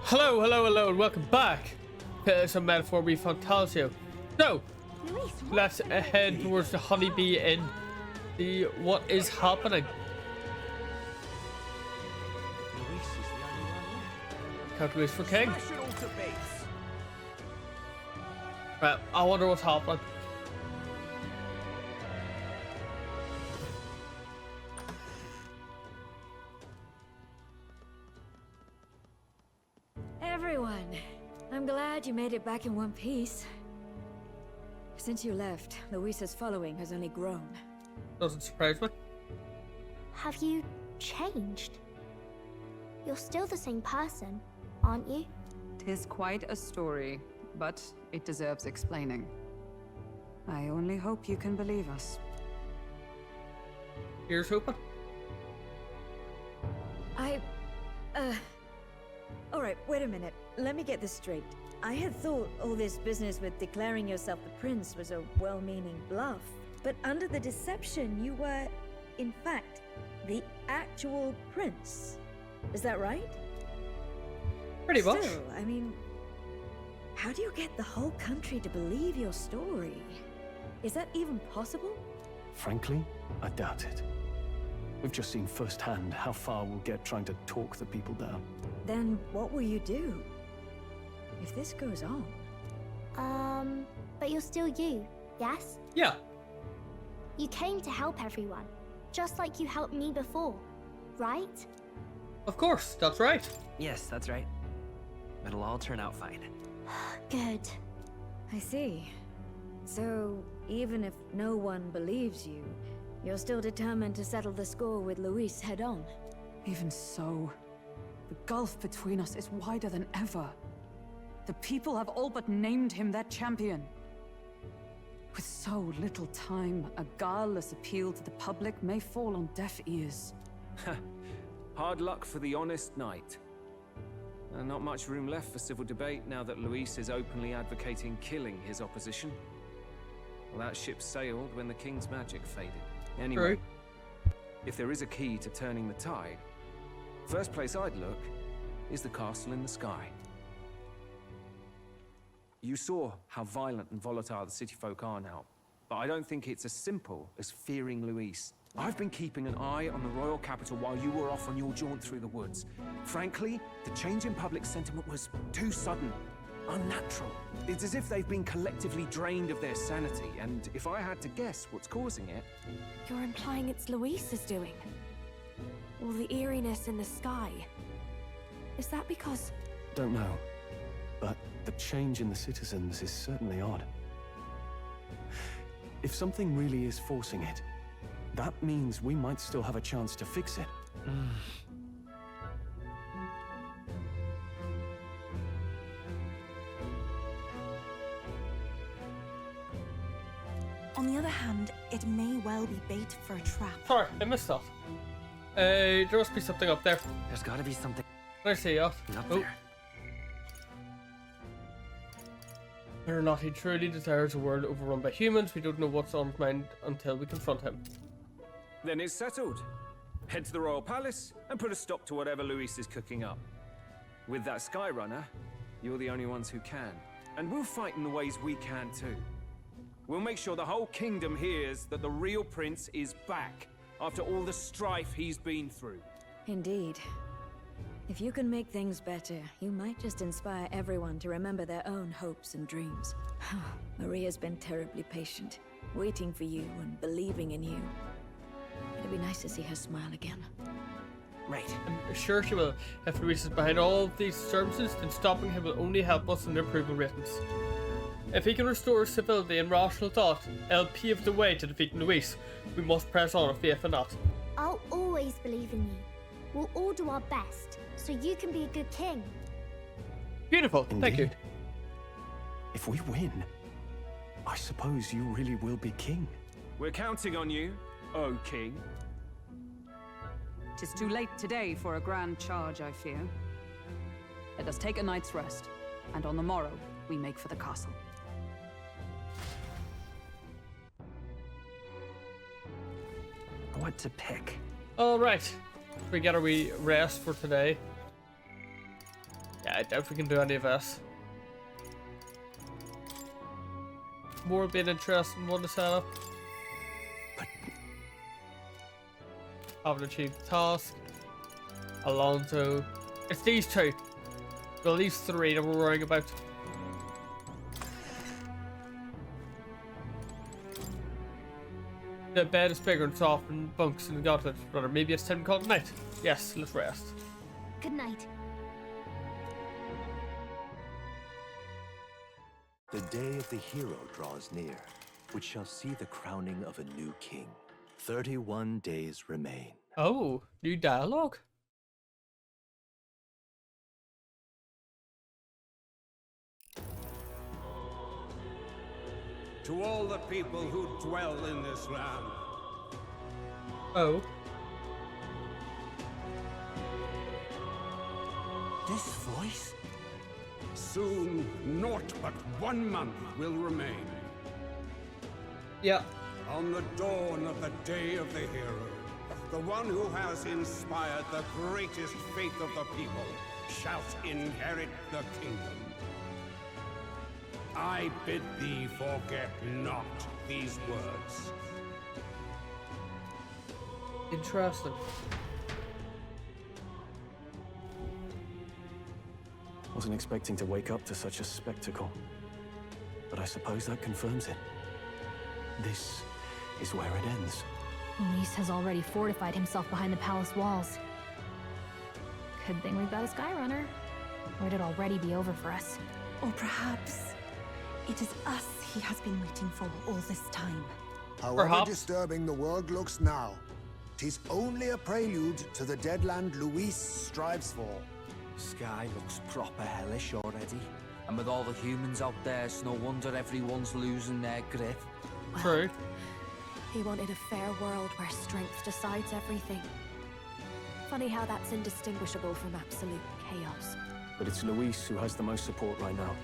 Hello, and welcome back to some Metaphor Me Fantasio. So, let's head towards the Honeybee Inn. See what is happening. Count Luis for king. Right, I wonder what's happening. Everyone, I'm glad you made it back in one piece. Since you left, Luis's following has only grown. Doesn't surprise me. Have you changed? You're still the same person, aren't you? 'Tis quite a story, but it deserves explaining. I only hope you can believe us. Here's hoping. Alright, wait a minute. Let me get this straight. I had thought all this business with declaring yourself the prince was a well-meaning bluff. But under the deception, you were, in fact, the actual prince. Is that right? Pretty much. Still, I mean, how do you get the whole country to believe your story? Is that even possible? Frankly, I doubt it. We've just seen firsthand how far we'll get trying to talk the people down. Then what will you do if this goes on? But you're still you, yes? Yeah, You came to help everyone, just like you helped me before, right? of course, that's right. Yes, that's right. It'll all turn out fine. Good. I see. So, even if no one believes you, you're still determined to settle the score with Luis head on? Even so, the gulf between us is wider than ever. The people have all but named him their champion. With so little time, a guileless appeal to the public may fall on deaf ears. Hard luck for the honest knight. Not much room left for civil debate now that Luis is openly advocating killing his opposition. Well, that ship sailed when the king's magic faded. Anyway, if there is a key to turning the tide, first place I'd look is the castle in the sky. You saw how violent and volatile the city folk are now, but I don't think it's as simple as fearing Luis. I've been keeping an eye on the royal capital while you were off on your jaunt through the woods. Frankly, the change in public sentiment was too sudden, unnatural. It's as if they've been collectively drained of their sanity, and if I had to guess what's causing it... You're implying it's Luis's doing? All the eeriness in the sky. Is that because... Don't know, but the change in the citizens is certainly odd. If something really is forcing it, that means we might still have a chance to fix it. On the other hand, it may well be bait for a trap. Sorry, I missed that. There must be something up there. There's gotta be something Can I see that? up Oh. there. Whether or not he truly desires a world overrun by humans, we don't know what's on his mind until we confront him. Then it's settled. Head to the royal palace and put a stop to whatever Luis is cooking up. With that Skyrunner, you're the only ones who can. And we'll fight in the ways we can too. We'll make sure the whole kingdom hears that the real prince is back after all the strife he's been through. Indeed. If you can make things better, you might just inspire everyone to remember their own hopes and dreams. Maria's been terribly patient, waiting for you and believing in you. It'd be nice to see her smile again. Right. I'm sure she will. If Luis is behind all of these disturbances, then stopping him will only help us in the approval ratings. If he can restore civility and rational thought, it'll pave the way to defeating Luis. We must press on with faith in that. I'll always believe in you. We'll all do our best, so you can be a good king. Beautiful, thank you. Indeed. If we win, I suppose you really will be king. We're counting on you, O king. 'Tis too late today for a grand charge, I fear. Let us take a night's rest, and on the morrow, we make for the castle. What to pick? Alright, we get a wee rest for today. Yeah, I doubt we can do any of this. More being interesting one to set up. Haven't achieved the task. Alonso. It's these two. Well, these three that we're worrying about. The bed is bigger and soft and bunks and got it, brother. Maybe it's time to call it night. Yes, let's rest. Good night. The day of the hero draws near, which shall see the crowning of a new king. 31 days remain. Oh, new dialogue. To all the people who dwell in this land. Oh. This voice? Soon, naught but 1 month will remain. Yeah. On the dawn of the day of the hero, the one who has inspired the greatest faith of the people shall inherit the kingdom. I bid thee forget not these words. Interesting. Wasn't expecting to wake up to such a spectacle. But I suppose that confirms it. This is where it ends. Luis has already fortified himself behind the palace walls. Good thing we've got a Skyrunner. Or it'd already be over for us. Or perhaps it is us he has been waiting for all this time. However disturbing the world looks now, 'tis only a prelude to the deadland Luis strives for. Sky looks proper hellish already. And with all the humans out there, it's no wonder everyone's losing their grip. Well, True. He wanted a fair world where strength decides everything. Funny how that's indistinguishable from absolute chaos. But it's Luis who has the most support right now.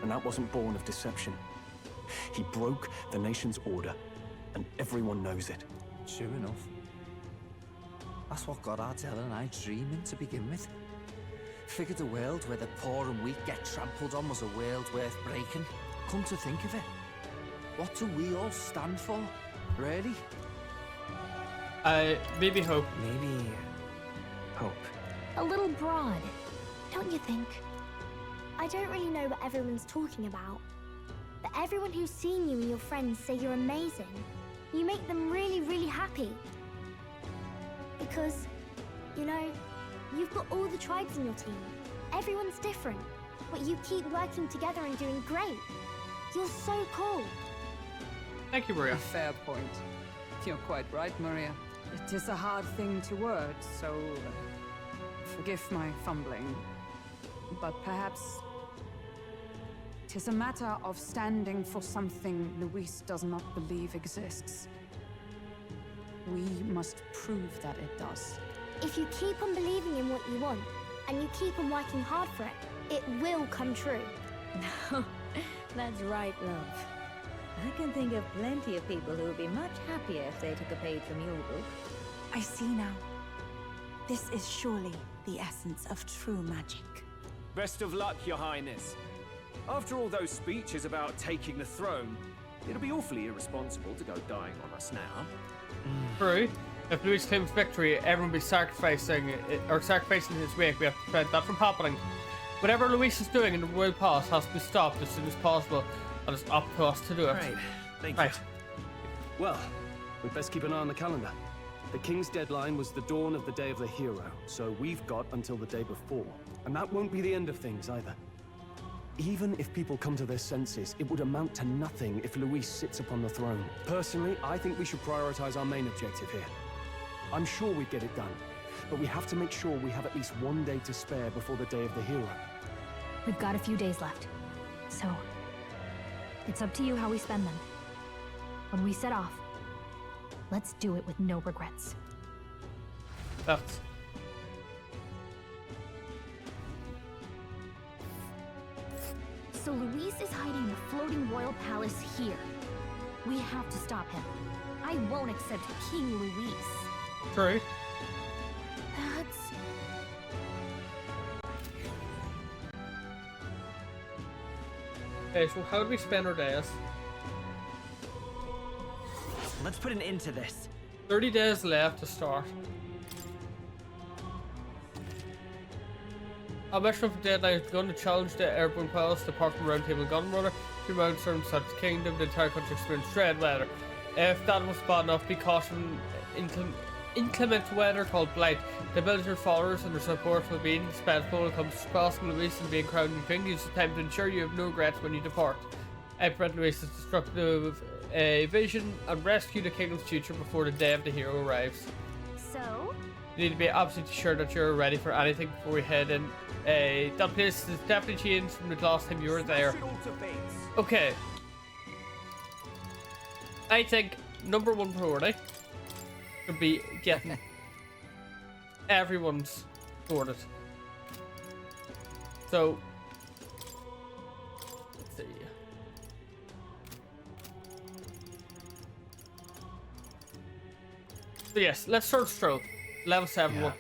And that wasn't born of deception. He broke the nation's order, and everyone knows it. Sure enough. That's what got Ardell and I dreaming to begin with. Figured a world where the poor and weak get trampled on was a world worth breaking. Come to think of it, what do we all stand for, really? Maybe hope. Maybe hope. A little broad, don't you think? I don't really know what everyone's talking about, but everyone who's seen you and your friends say you're amazing. You make them really, really happy. Because, you know, you've got all the tribes in your team. Everyone's different, but you keep working together and doing great. You're so cool. Thank you, Maria. Fair point. You're quite right, Maria. It is a hard thing to word, so forgive my fumbling. But perhaps it is a matter of standing for something Luis does not believe exists. We must prove that it does. If you keep on believing in what you want, and you keep on working hard for it, it will come true. No, that's right, love. I can think of plenty of people who would be much happier if they took a page from your book. I see now. This is surely the essence of true magic. Best of luck, Your Highness. After all those speeches about taking the throne, it'll be awfully irresponsible to go dying on us now. True. If Luis claims victory, everyone will be sacrificing his wake. We have to prevent that from happening. Whatever Luis is doing in the Royal Pass has to be stopped as soon as possible, and it's up to us to do it. Right. Thank you. Well, we'd best keep an eye on the calendar. The king's deadline was the dawn of the day of the hero, so we've got until the day before. And that won't be the end of things either. Even if people come to their senses, it would amount to nothing if Luis sits upon the throne. Personally, I think we should prioritize our main objective here. I'm sure we'd get it done, but we have to make sure we have at least one day to spare before the day of the hero. We've got a few days left. So, it's up to you how we spend them. When we set off, let's do it with no regrets. That's... So Luis is hiding in the floating royal palace here. We have to stop him. I won't accept King Luis. True. That's... Okay, so how do we spend our days? Let's put an end to this. 30 days left to start. A mission of the deadline is going to challenge the airborne pilots to park from Round Table Gunrunner to mount certain such kingdom, the entire country experience dread weather. If that was bad enough, be cautioned inclement weather called blight. The ability of your followers and their support will be indispensable when it comes to crossing Luis and being crowned king. Use the time to ensure you have no regrets when you depart. Prevent Luis's destructive vision and rescue the kingdom's future before the day of the hero arrives. So? You need to be absolutely sure that you're ready for anything before we head in. That place has definitely changed from the last time you were there. Okay. I think number one priority should be getting everyone's sorted. So, let's see. So yes, let's start Stroke. Level 7 one.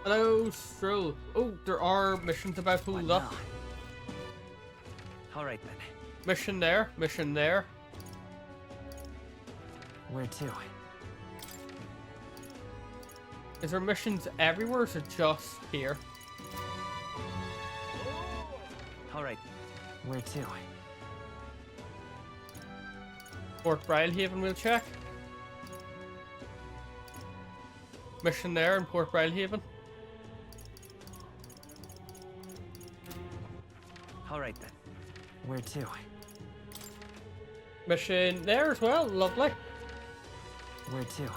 Hello, Stroll. Oh, there are missions about to look. Alright then. Mission there, mission there. Where to? Is there missions everywhere or is it just here? Alright. Where to? Port Brilehaven we'll check. Mission there in Port Brilehaven. Alright then. Where to? Mission there as well, lovely. Where to?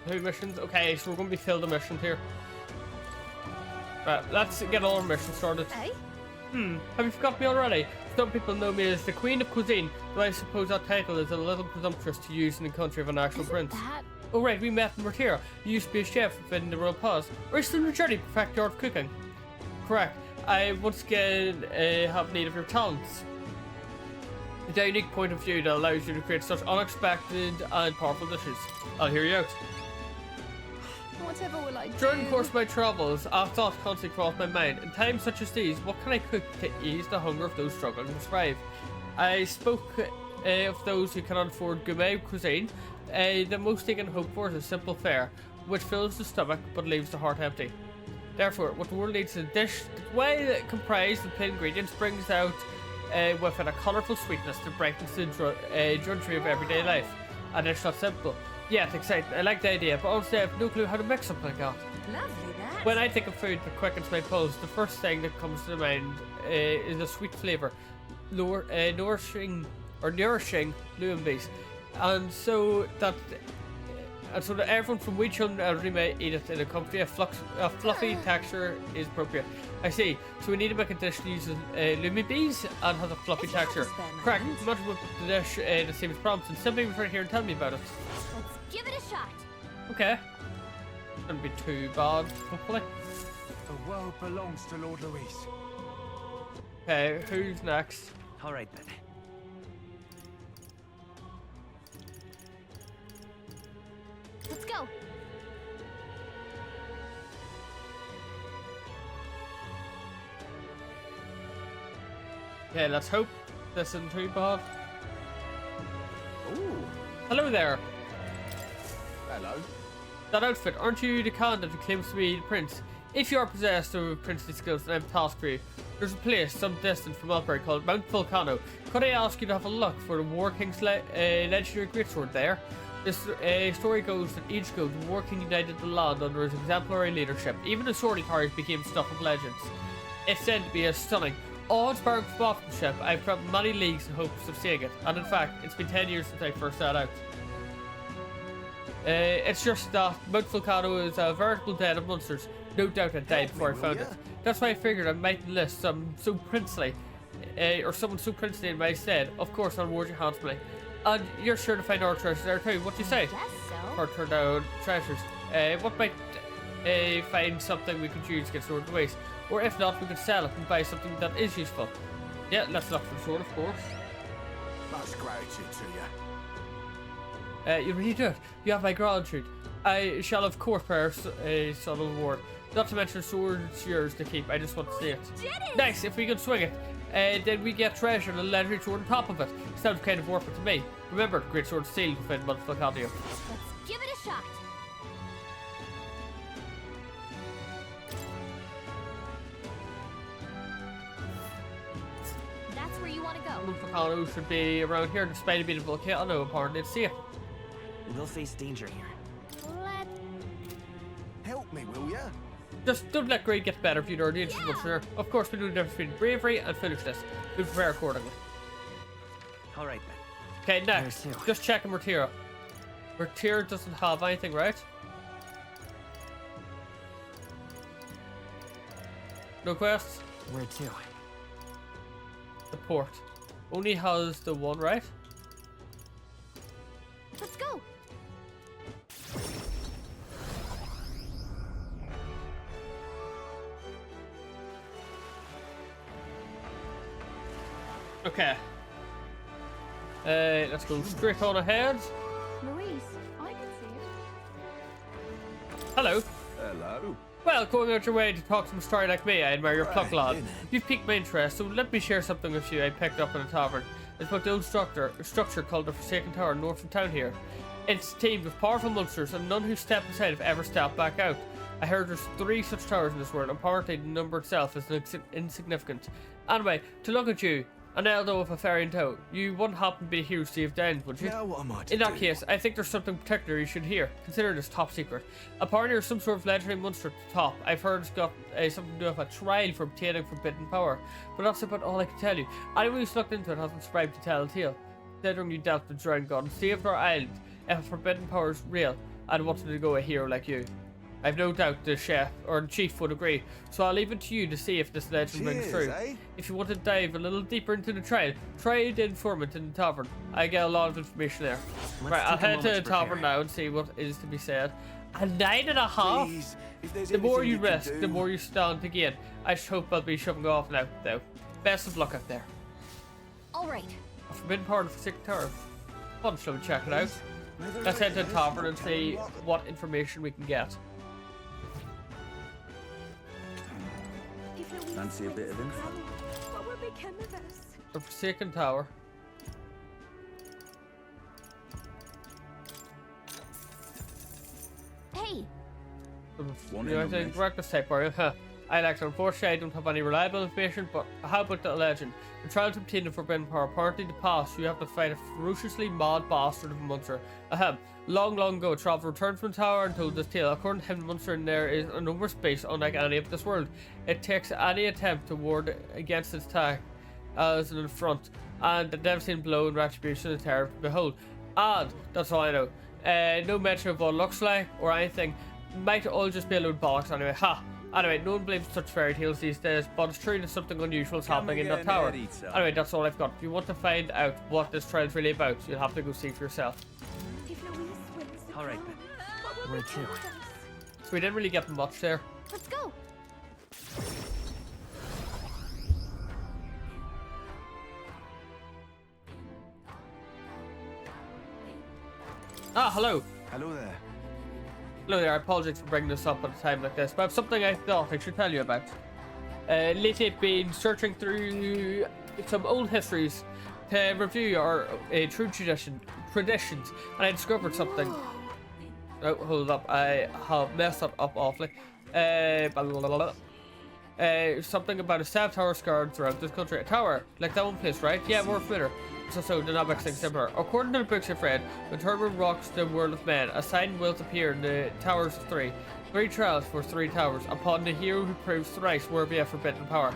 2 missions. Okay, so we're going to be filled with missions here. Right, let's get all our missions started. Hey? Have you forgotten me already? Some people know me as the Queen of Cuisine, but I suppose that title is a little presumptuous to use in the country of an actual prince. Oh right, we met in Mortira. You used to be a chef in the Royal Palace. Are you still in your journey to perfect the art of cooking? Correct. I once again have need of your talents. The unique point of view that allows you to create such unexpected and powerful dishes. I'll hear you out. Whatever will I do? During the course of my travels, a thought constantly crossed my mind. In times such as these, what can I cook to ease the hunger of those struggling to survive? I spoke of those who cannot afford gourmet cuisine. The most they can hope for is a simple fare, which fills the stomach but leaves the heart empty. Therefore, what the world needs is a dish well comprised of plain ingredients brings out with it a colourful sweetness that brightens the drudgery of everyday life. And it's not simple. Yeah, it's exciting. I like the idea, but honestly I have no clue how to mix something like that. Lovely, that. When I think of food that quickens my pulse, the first thing that comes to mind is a sweet flavour, nourishing Luambies, and so that everyone from wee children to elderly may eat it in a comfy, a fluffy texture is appropriate. I see. So we need to make a dish that uses Luambies and has a fluffy texture. Correct. Imagine what the dish that seems promising. Simply refer here and tell me about it. Let's give it a shot. Okay. Shouldn't be too bad, hopefully. The world belongs to Lord Luis. Okay, who's next? Alright then. Let's go. Okay, let's hope this isn't too bad. Ooh. Hello there. Hello. That outfit, aren't you the candidate who claims to be the prince? If you are possessed of princely skills, then I have a task for you. There's a place some distance from Albury called Mount Volcano. Could I ask you to have a look for the War King's legendary greatsword there? This story goes that each guild, the War King united the land under his exemplary leadership. Even the sword he carries became stuff of legends. It's said to be a stunning, awe-inspiring craftsmanship. I've traveled many leagues in hopes of seeing it, and in fact, it's been 10 years since I first set out. It's just that Mount Volcano is a veritable den of monsters. No doubt I died before I found it. That's why I figured I might enlist someone so princely in my stead. Of course, I'll reward you handsomely. And you're sure to find our treasures there too. What do you say? Guess so. Or turn down treasures. What might find something we could use against Sword of the Waste. Or if not, we could sell it and buy something that is useful. Yeah, let's look for the sword, of course. Much gratitude to you. You really do. You have my gratitude. I shall of course bear a subtle reward. Not to mention the sword's yours to keep. I just want to see it. Nice, if we can swing it. Then we get treasure and a legendary sword on top of it. Sounds kind of worth it to me. Remember, the great sword sealed within multiple continue. Let's give it a shot. That's where you want to go. Volcano should be around here despite it being a volcano. Apparently it's safe. We'll face danger here. Help me, will ya? Just don't let greed get better if you don't need so much there. Of course, we do the difference between bravery and foolishness. We prepare accordingly. Alright then. Okay, next. Just checking Mortira. Mortira doesn't have anything, right? No quests? Where to? The port. Only has the one, right? Let's go. Okay. Let's go straight on ahead. Louise, I can see it. Hello. Hello. Well, going out your way to talk to some story like me, I admire your pluck, lad. You've piqued my interest, so let me share something with you I picked up in a tavern. It's about the old structure called the Forsaken Tower north of town here. It's teamed with powerful monsters, and none who step inside have ever stepped back out. I heard there's 3 such towers in this world, and apparently the number itself is insignificant. Anyway, to look at you, an elder with a fairy in tow, you wouldn't happen to be a hero Steve Downs, would you? Now what am I to In that do? case, I think there's something particular you should hear. Consider this top secret. Apparently there's some sort of legendary monster at the top. I've heard it's got something to do with a trial for obtaining forbidden power. But that's about all I can tell you. Anyone who's looked into it hasn't subscribed to tell a tale. Considering you dealt with the Drowned God and saved our island, if a forbidden power is real, I'd want to go a hero like you. I've no doubt the chef or the chief would agree, so I'll leave it to you to see if this legend rings true. If you want to dive a little deeper into the trial, try the informant in the tavern. I get a lot of information there. Right, I'll head to the tavern now and see what is to be said. A 9.5? Please, if there's The more anything you can risk, do. the more you stand to gain. I just hope I'll be shoving off now, though. Best of luck out there. All right. A forbidden power of the Forsaken Tower. Fun, shall we check it out? Let's head to the tavern and see what information we can get. Fancy a bit of info? What will become of us? The Forsaken Tower. Hey. I think breakfast type are you? Huh. I like to. Unfortunately, I don't have any reliable information, but how about the legend? The trial to obtain the forbidden power. Apparently, to pass, you have to fight a ferociously mad bastard of a monster. Ahem. Long ago, a traveler returned from the tower and told this tale. According to him, the monster in there is an enormous space unlike any of this world. It takes any attempt to ward against its attack as an affront, and the devastating blow and retribution is terror to behold. And that's all I know. No mention of what it looks like or anything. Might all just be a load of bollocks anyway. Ha! Anyway, no one believes such fairy tales these days, but it's true that something unusual is happening in that tower. Anyway, that's all I've got. If you want to find out what this trial is really about, you'll have to go see for yourself. Alright then. Where to? So we didn't really get much there. Let's go. Ah, hello. Hello there. Hello there, I apologize for bringing this up at a time like this, but I have something I thought I should tell you about. Lately I've been searching through some old histories to review our true traditions, and I discovered something. Oh, hold up, I have messed that up awfully. Something about a stab tower scarred throughout this country. A tower, like that one place, right? Yeah, we're familiar. So the not mixing similar. According to the books I've read, when Turbine rocks the world of men, a sign will appear in the towers of 3. 3 trials for 3 towers, upon the hero who proves thrice worthy of forbidden power.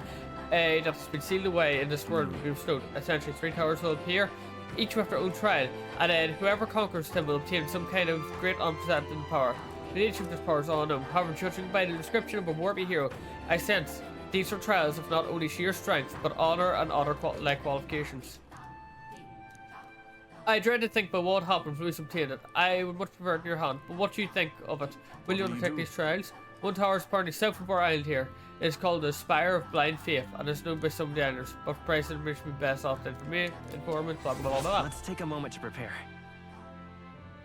That's been sealed away in this world with stone. Essentially, 3 towers will appear, each with their own trial, and then whoever conquers them will obtain some kind of great unprecedented power. The nature of this power is unknown. However, judging by the description of a worthy hero, I sense these are trials of not only sheer strength, but honor and other qualifications. I dread to think about what happened if Louis obtained it. I would much prefer it in your hand, but what do you think of it? Will you undertake these trials? One tower is apparently south of our island here. It is called the Spire of Blind Faith and is known by some diners, but for price and information best off informant, blah blah blah. Let's take a moment to prepare.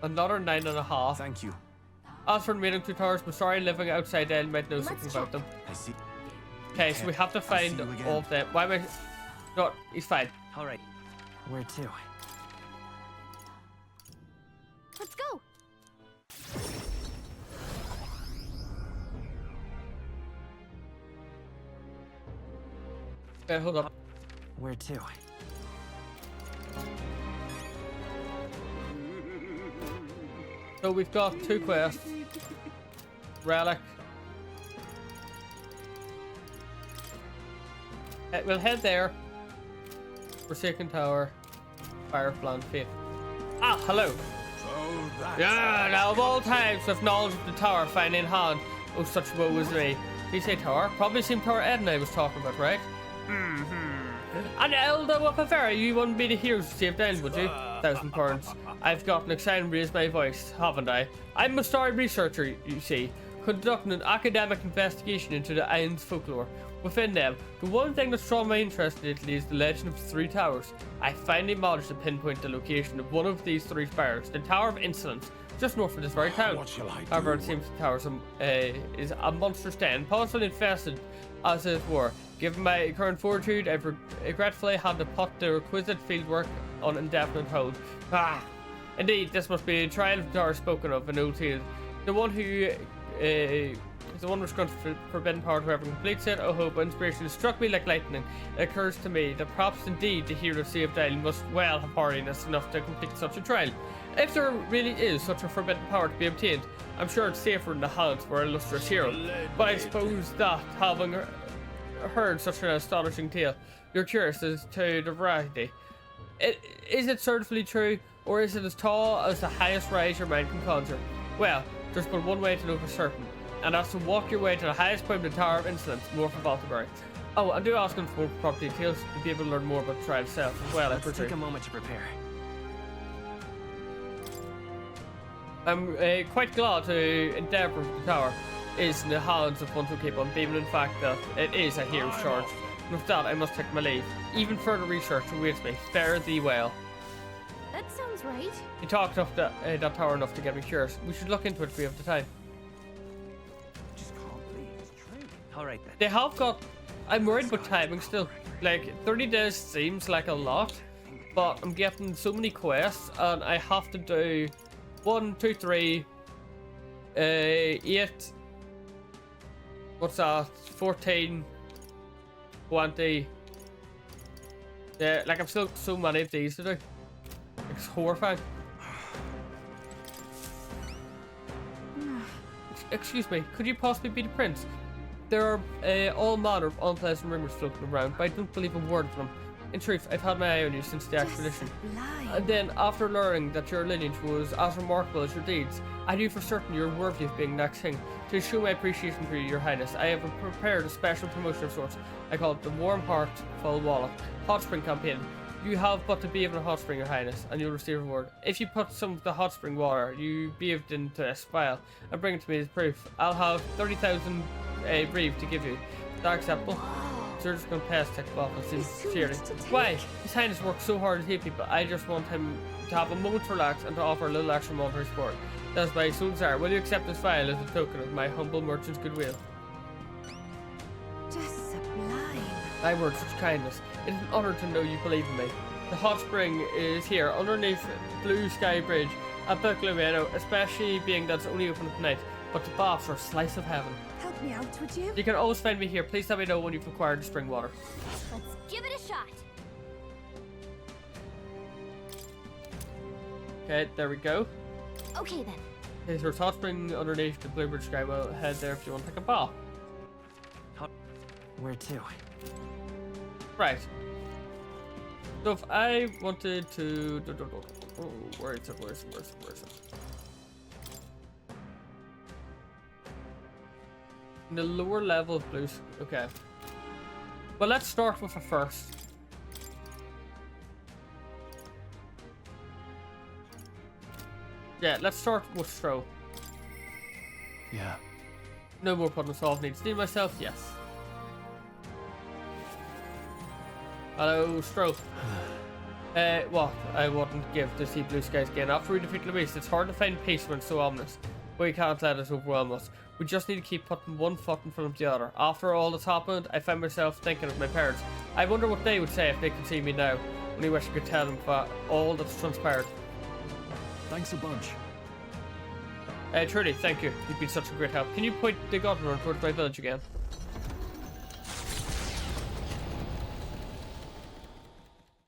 Another 9.5. Thank you. As for the remaining 2 towers, I'm sorry living outside there might know something about them. I see. Okay, so we have to find all of them. Why am I... No, he's fine. Alright. Where to? Let's go. Okay, hold up. Where to? So we've got 2 quests. Relic. We'll head there. Forsaken Tower. Fire of Blind Faith. Ah, hello. Yeah, now of all times with knowledge of the tower finding in hand. Oh, such woe is me. Did you say tower? Probably same tower Ed and I was talking about, right? And Elda Wapavera, you wouldn't be the heroes to save down, would you? £1,000. I've got an exciting raise my voice, haven't I? I'm a star researcher, you see, conducting an academic investigation into the island's folklore. Within them, the one thing that's drawn my interest lately is the legend of the 3 towers. I finally managed to pinpoint the location of one of these 3 spires, the Tower of Insolence, just north of this very town. However, it seems the tower is a monstrous den, possibly infested, as it were. Given my current fortitude, I've regretfully had to put the requisite fieldwork on indefinite hold. Ah, indeed, this must be a trial of the tower spoken of in old tales. The one who is the one which grants forbidden power to whoever completes it. Oh, hope inspiration struck me like lightning. It occurs to me that perhaps indeed the hero of Saved Island must well have hardiness enough to complete such a trial. If there really is such a forbidden power to be obtained, I'm sure it's safer in the hands of our illustrious hero. But I suppose that, having heard such an astonishing tale, you're curious as to the variety. Is it certainly true, or is it as tall as the highest rise your mind can conjure? Well, there's but one way to know for certain, and that's to walk your way to the highest point of the Tower of Insolence, north of Altabury. Oh, and do ask him for more property details to be able to learn more about the trial itself as well. Let's take a moment to prepare. I'm quite glad to endeavour the tower is in the hands of one who keep on beaming in fact that it is a hero's charge. And with that, I must take my leave. Even further research awaits me. Fare thee well. That sounds right. You talked of that tower enough to get me curious. We should look into it if we have the time. Just can't believe it's true. Alright then. They have got... I'm worried about timing still. Like, 30 days seems like a lot, but I'm getting so many quests and I have to do 1, 2, 3, 8, what's that, 14, 20, yeah, like I've still got so many of these to do. It's horrifying. Excuse me, could you possibly be the prince? There are all manner of unpleasant rumors floating around, but I don't believe a word of them. In truth, I've had my eye on you since the expedition. And then, after learning that your lineage was as remarkable as your deeds, I knew for certain you're worthy of being next king. To show my appreciation for you, your highness, I have prepared a special promotion of sorts. I call it the Warm Heart Full Wallet Hot Spring Campaign. You have but to bathe in a hot spring, your highness, and you'll receive a reward. If you put some of the hot spring water you bathed into a vial and bring it to me as proof, I'll have 30,000 brief to give you. Is that acceptable? Sir, just going to pass tech waffle sincerely. Why? His Highness works so hard to hit people. I just want him to have a moment to relax and to offer a little extra monetary support. That's my sole desire. Will you accept this file as a token of my humble merchant's goodwill? Just sublime. I word such kindness. It is an honor to know you believe in me. The hot spring is here underneath Blue Sky Bridge at Bucklewano, especially being that it's only open at night. But the baths are a slice of heaven. Help me out, would you? You can always find me here. Please let me know when you've acquired the spring water. Let's give it a shot. Okay, there we go. Okay then. Okay, so there's hot spring underneath the Bluebird Sky. Well, head there if you want to take a bath. Where to? Right. So if I wanted to... Oh, where is it? Where is it? In the lower level of blues. Okay. Well, let's start with a first. Yeah, let's start with Stro. Yeah. No more problem solved. Need to steal myself? Yes. Hello, Stroke. What? I wouldn't give to see blue skies again. After we defeat Luis, it's hard to find peace when it's so ominous. We can't let it overwhelm us. We just need to keep putting one foot in front of the other. After all that's happened, I find myself thinking of my parents. I wonder what they would say if they could see me now. Only wish I could tell them about all that's transpired. Thanks a bunch. Truly, thank you. You've been such a great help. Can you point the Godrunner towards my village again?